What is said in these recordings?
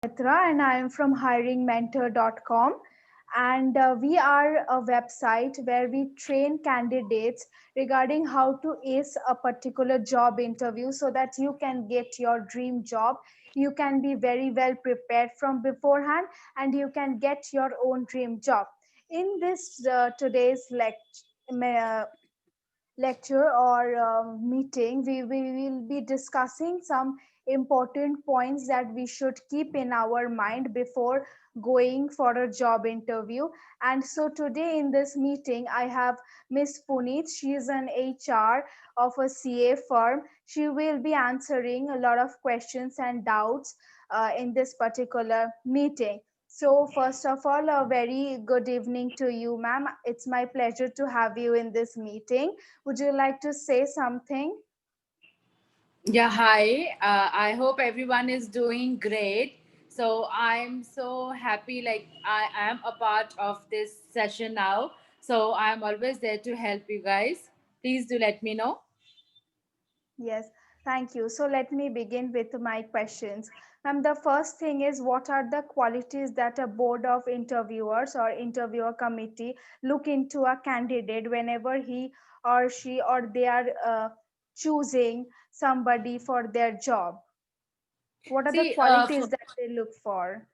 Mitra and I am from hiringmentor.com. And we are a website where we train candidates regarding how to ace a particular job interview so that you can get your dream job. You can be very well prepared from beforehand and you can get your own dream job. In this today's lecture or meeting, we will be discussing some important points that we should keep in our mind before going for a job interview. And so today in this meeting, I have Miss Puneet. She is an HR of a CA firm. She will be answering a lot of questions and doubts in this particular meeting. So, first of all, a very good evening to you, ma'am. It's my pleasure to have you in this meeting. Would you like to say something? Yeah, hi. I hope everyone is doing great. So I'm so happy, like I am a part of this session now. So I'm always there to help you guys. Please do let me know. Yes, thank you. So let me begin with my questions. The first thing is, what are the qualities that a board of interviewers or interviewer committee look into a candidate whenever he or she or they are choosing somebody for their job? What are the See, qualities that they look for?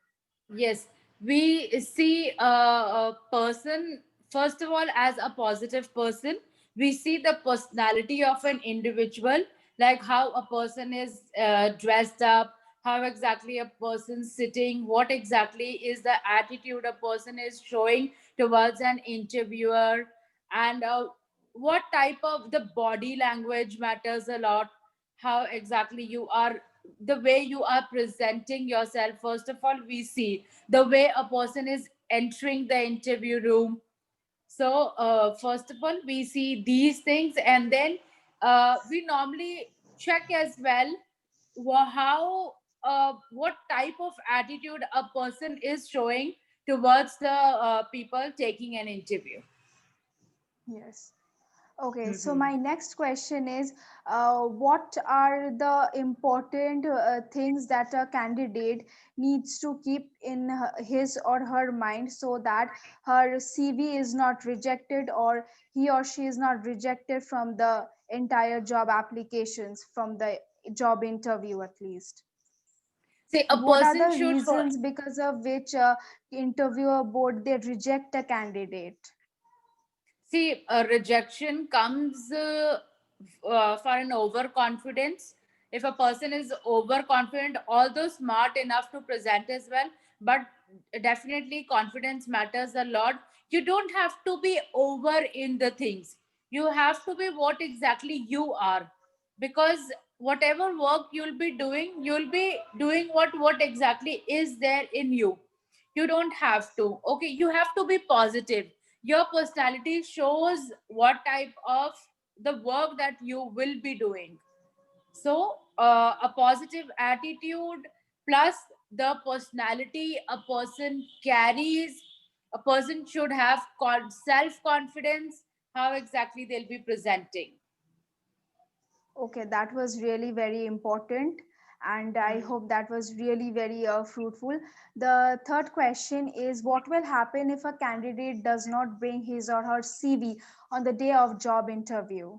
yes, we see a person, first of all, as a positive person. We see the personality of an individual, like how a person is dressed up, how exactly a person sitting, what exactly is the attitude a person is showing towards an interviewer, and what type of the body language matters a lot, how exactly you are, the way you are presenting yourself. First of all, we see the way a person is entering the interview room. So first of all, we see these things, and then we normally check as well how what type of attitude a person is showing towards the people taking an interview. Yes. Okay, so Mhm. my next question is, what are the important things that a candidate needs to keep in his or her mind so that her CV is not rejected or he or she is not rejected from the entire job applications, from the job interview at least? See, a What are person the should reasons because of which interviewer board they reject a candidate? see, a rejection comes for an overconfidence. If a person is overconfident, although smart enough to present as well, but definitely confidence matters a lot. You don't have to be over in the things. You have to be what exactly you are, because whatever work you'll be doing what exactly is there in you. You don't have to. Okay, you have to be positive. Your personality shows what type of the work that you will be doing. So a positive attitude plus the personality a person carries, a person should have self confidence, how exactly they'll be presenting. Okay, that was really very important, and I hope that was really very fruitful. The third question is, what will happen if a candidate does not bring his or her CV on the day of job interview?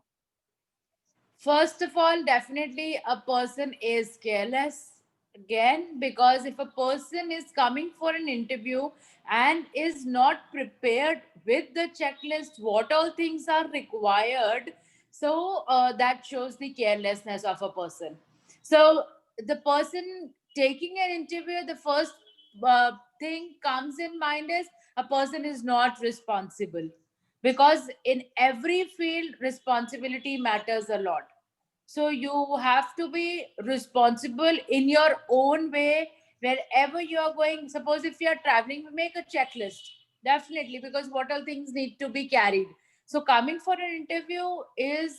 First of all, definitely a person is careless again, because if a person is coming for an interview and is not prepared with the checklist, what all things are required, so that shows the carelessness of a person. So the person taking an interview, the first thing comes in mind is a person is not responsible, because in every field responsibility matters a lot. So you have to be responsible in your own way wherever you are going. Suppose if you are traveling, make a checklist. Definitely, because what all things need to be carried. So coming for an interview is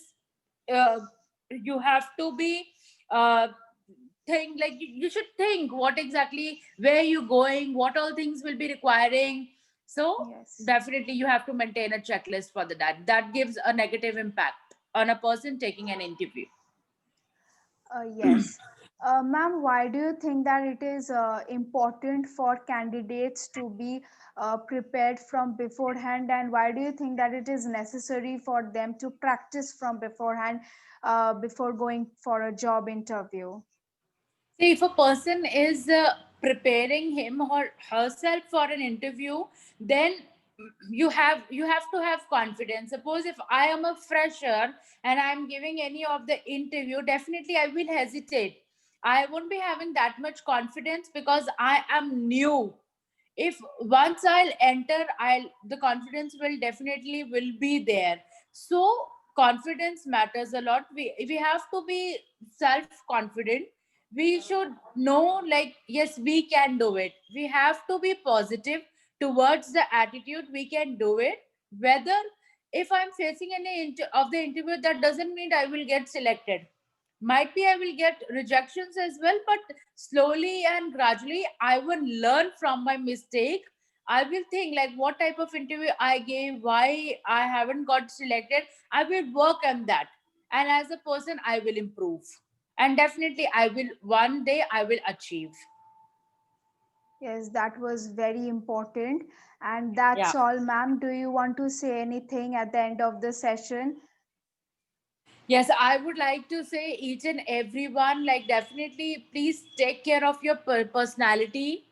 uh, you have to be uh, think like you should think what exactly where you going, what all things will be requiring. So Yes. definitely you have to maintain a checklist for that gives a negative impact on a person taking an interview. Yes. Ma'am, why do you think that it is important for candidates to be prepared from beforehand, and why do you think that it is necessary for them to practice from beforehand before going for a job interview? See, if a person is preparing him or herself for an interview, then you have to have confidence. Suppose if I am a fresher and I'm giving any of the interview, definitely I will hesitate. I won't be having that much confidence because I am new. If once I'll enter, I'll the confidence will definitely will be there. So confidence matters a lot. We have to be self confident. We should know, like, yes, we can do it. We have to be positive towards the attitude. We can do it. Whether if I'm facing any of the interview, that doesn't mean I will get selected. Might be I will get rejections as well, but slowly and gradually I will learn from my mistake. I will think like what type of interview I gave, why I haven't got selected. I will work on that, and as a person I will improve, and definitely I will one day I will achieve. Yes, that was very important. And Yeah. that's all, ma'am. Do you want to say anything at the end of the session? Yes, I would like to say each and everyone, like, definitely please take care of your personality.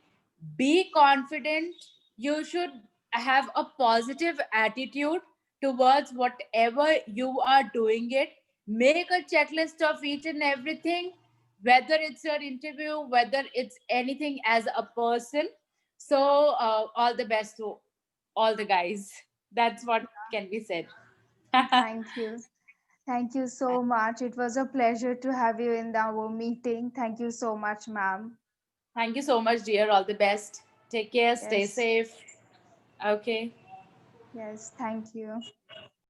Be confident. You should have a positive attitude towards whatever you are doing it. Make a checklist of each and everything, whether it's your interview, whether it's anything as a person. So, all the best to all the guys. That's what can be said. Thank you. Thank you so much. It was a pleasure to have you in our meeting. Thank you so much, ma'am. Thank you so much, dear. All the best. Take care. Stay Yes, safe. Okay. yes, thank you.